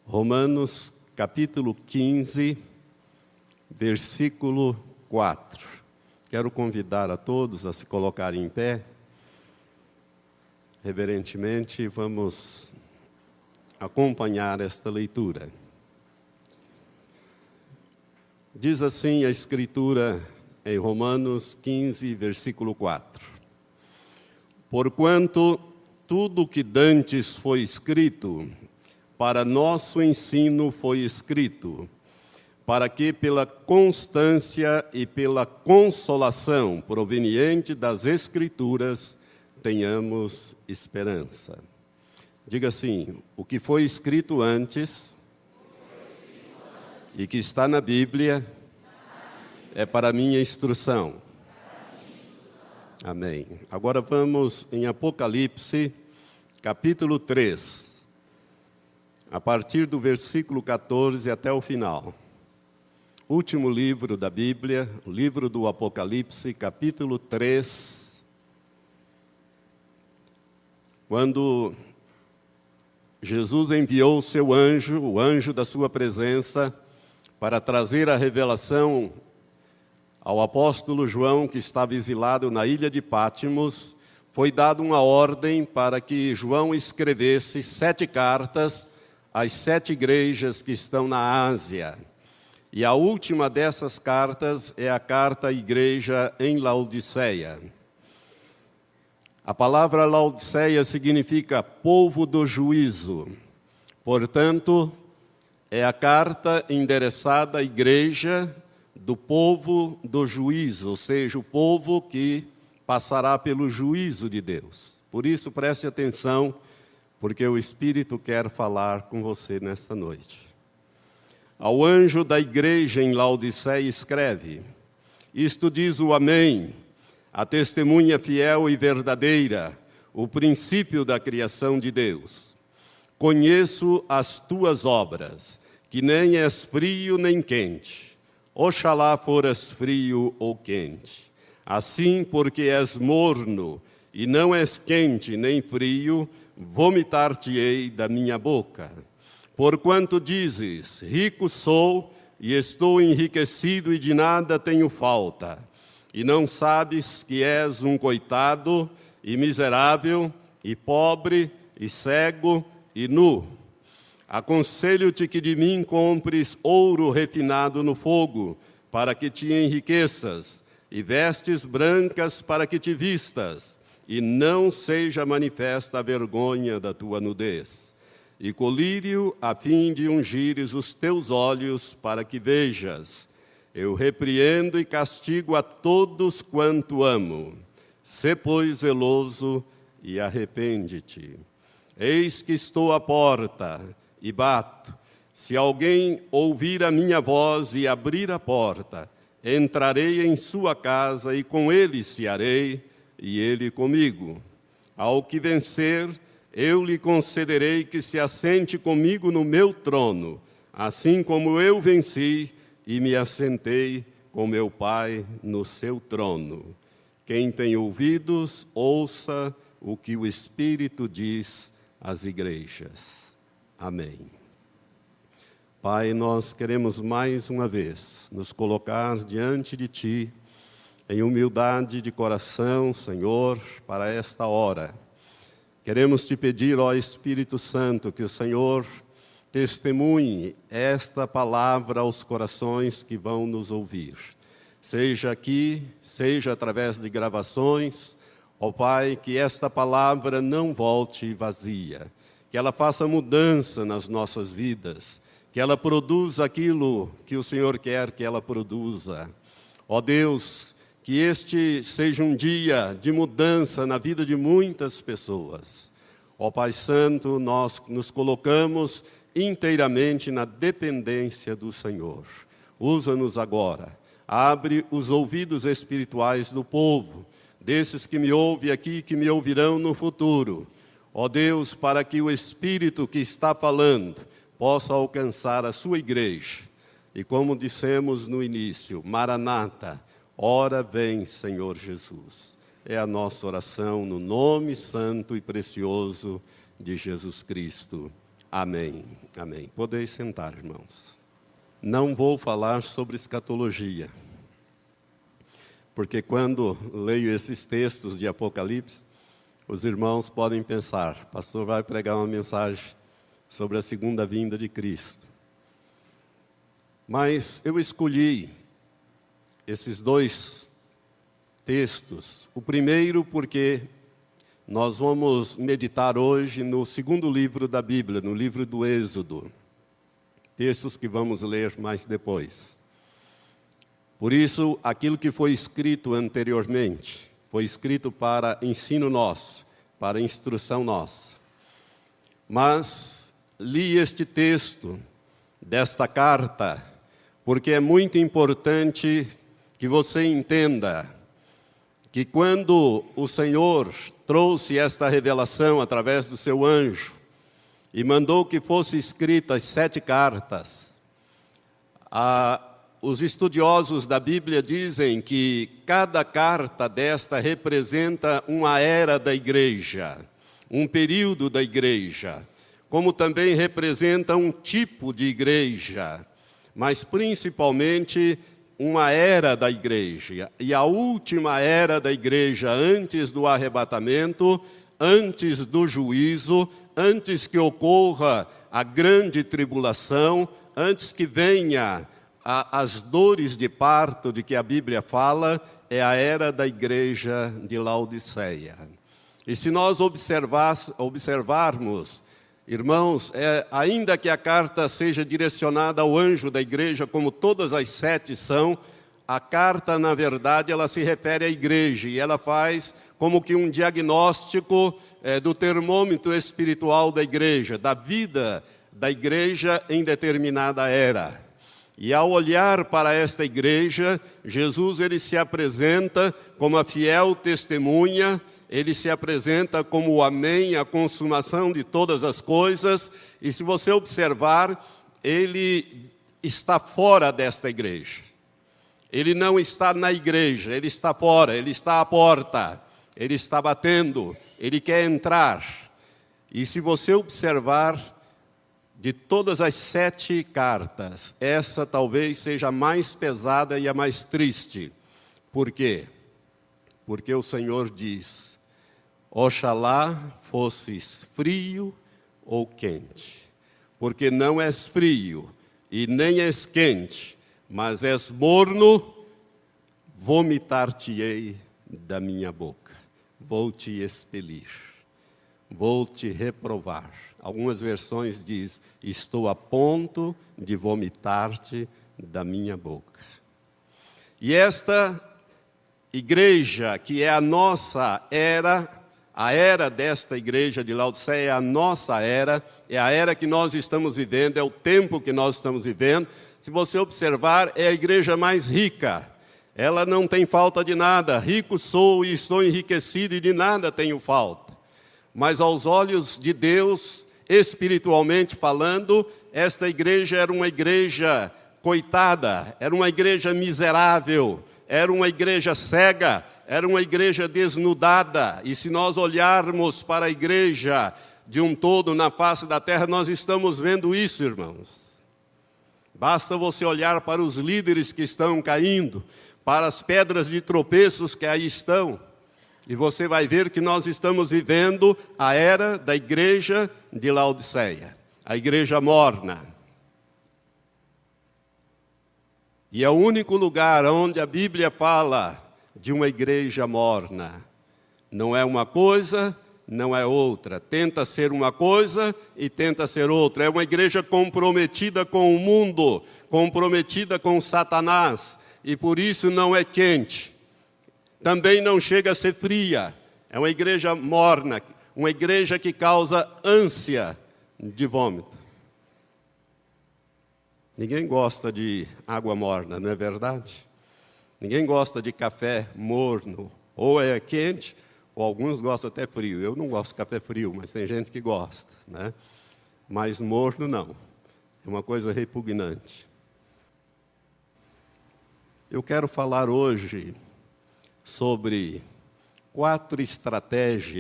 Romanos, capítulo 15, versículo 4. Quero convidar a todos a se colocarem em pé. Reverentemente, vamos acompanhar esta leitura. Diz assim a Escritura em Romanos 15, versículo 4. Porquanto tudo que dantes foi escrito, para nosso ensino foi escrito, para que pela constância e pela consolação proveniente das Escrituras tenhamos esperança. Diga assim: o que foi escrito antes e que está na Bíblia é para minha instrução. Amém. Agora vamos em Apocalipse, capítulo 3. A partir do versículo 14 até o final. Último livro da Bíblia, livro do Apocalipse, capítulo 3. Quando Jesus enviou o seu anjo, o anjo da sua presença, para trazer a revelação ao apóstolo João, que estava exilado na ilha de Pátimos, foi dada uma ordem para que João escrevesse 7 cartas às 7 igrejas que estão na Ásia. E a última dessas cartas é a carta à igreja em Laodiceia. A palavra Laodiceia significa povo do juízo. Portanto, é a carta endereçada à igreja do povo do juízo, ou seja, o povo que passará pelo juízo de Deus. Por isso, preste atenção, porque o Espírito quer falar com você nesta noite. Ao anjo da igreja em Laodiceia escreve: isto diz o Amém, a testemunha fiel e verdadeira, o princípio da criação de Deus. Conheço as tuas obras, que nem és frio nem quente. Oxalá foras frio ou quente. Assim, porque és morno e não és quente nem frio, vomitar-te-ei da minha boca. Porquanto dizes: rico sou e estou enriquecido e de nada tenho falta, e não sabes que és um coitado e miserável e pobre e cego e nu. Aconselho-te que de mim compres ouro refinado no fogo, para que te enriqueças, e vestes brancas para que te vistas, e não seja manifesta a vergonha da tua nudez. E colírio, a fim de ungires os teus olhos, para que vejas. Eu repreendo e castigo a todos quanto amo. Sê, pois, zeloso e arrepende-te. Eis que estou à porta e bato. Se alguém ouvir a minha voz e abrir a porta, entrarei em sua casa e com ele cearei, e ele comigo. Ao que vencer, eu lhe concederei que se assente comigo no meu trono, assim como eu venci e me assentei com meu Pai no seu trono. Quem tem ouvidos, ouça o que o Espírito diz às igrejas. Amém. Pai, nós queremos mais uma vez nos colocar diante de Ti, em humildade de coração, Senhor, para esta hora. Queremos Te pedir, ó Espírito Santo, que o Senhor testemunhe esta palavra aos corações que vão nos ouvir. Seja aqui, seja através de gravações, ó Pai, que esta palavra não volte vazia, que ela faça mudança nas nossas vidas, que ela produza aquilo que o Senhor quer que ela produza. Ó Deus, que este seja um dia de mudança na vida de muitas pessoas. Ó Pai Santo, nós nos colocamos inteiramente na dependência do Senhor. Usa-nos agora. Abre os ouvidos espirituais do povo, desses que me ouvem aqui e que me ouvirão no futuro. Ó Deus, para que o Espírito que está falando possa alcançar a sua igreja. E como dissemos no início, Maranata, ora vem, Senhor Jesus. É a nossa oração no nome santo e precioso de Jesus Cristo. Amém. Amém. Podeis sentar, irmãos. Não vou falar sobre escatologia, porque quando leio esses textos de Apocalipse, os irmãos podem pensar, o pastor vai pregar uma mensagem sobre a segunda vinda de Cristo. Mas eu escolhi esses dois textos. O primeiro porque nós vamos meditar hoje no segundo livro da Bíblia, no livro do Êxodo. Textos que vamos ler mais depois. Por isso, aquilo que foi escrito anteriormente, foi escrito para ensino nosso, para instrução nossa. Mas li este texto desta carta, porque é muito importante que você entenda que quando o Senhor trouxe esta revelação através do seu anjo e mandou que fosse escritas as 7 cartas, os estudiosos da Bíblia dizem que cada carta desta representa uma era da igreja, um período da igreja, como também representa um tipo de igreja, mas principalmente uma era da igreja. E a última era da igreja, antes do arrebatamento, antes do juízo, antes que ocorra a grande tribulação, antes que venha as dores de parto de que a Bíblia fala, é a era da igreja de Laodiceia. E se nós observarmos, irmãos, ainda que a carta seja direcionada ao anjo da igreja, como todas as 7 são, a carta, na verdade, ela se refere à igreja, e ela faz como que um diagnóstico do termômetro espiritual da igreja, da vida da igreja em determinada era. E ao olhar para esta igreja, Jesus ele se apresenta como a fiel testemunha, ele se apresenta como o amém, a consumação de todas as coisas, e se você observar, ele está fora desta igreja. Ele não está na igreja, ele está fora, ele está à porta, ele está batendo, ele quer entrar. E se você observar, de todas as 7 cartas, essa talvez seja a mais pesada e a mais triste. Por quê? Porque o Senhor diz: oxalá fosses frio ou quente, porque não és frio e nem és quente, mas és morno, vomitar-te-ei da minha boca. Vou te expelir, vou te reprovar. Algumas versões diz: estou a ponto de vomitar-te da minha boca. E esta igreja, que é a nossa era, a era desta igreja de Laodiceia é a nossa era, é a era que nós estamos vivendo, é o tempo que nós estamos vivendo. Se você observar, é a igreja mais rica. Ela não tem falta de nada. Rico sou e estou enriquecido e de nada tenho falta. Mas aos olhos de Deus, espiritualmente falando, esta igreja era uma igreja coitada, era uma igreja miserável, era uma igreja cega, era uma igreja desnudada. E se nós olharmos para a igreja de um todo na face da terra, nós estamos vendo isso, irmãos. Basta você olhar para os líderes que estão caindo, para as pedras de tropeços que aí estão, e você vai ver que nós estamos vivendo a era da igreja de Laodiceia, a igreja morna. E é o único lugar onde a Bíblia fala de uma igreja morna. Não é uma coisa, não é outra. Tenta ser uma coisa e tenta ser outra. É uma igreja comprometida com o mundo, comprometida com Satanás, e por isso não é quente. Também não chega a ser fria. É uma igreja morna, uma igreja que causa ânsia de vômito. Ninguém gosta de água morna, não é verdade? Ninguém gosta de café morno. Ou é quente, ou alguns gostam até frio. Eu não gosto de café frio, mas tem gente que gosta, né? Mas morno não. É uma coisa repugnante. Eu quero falar hoje sobre 4 estratégias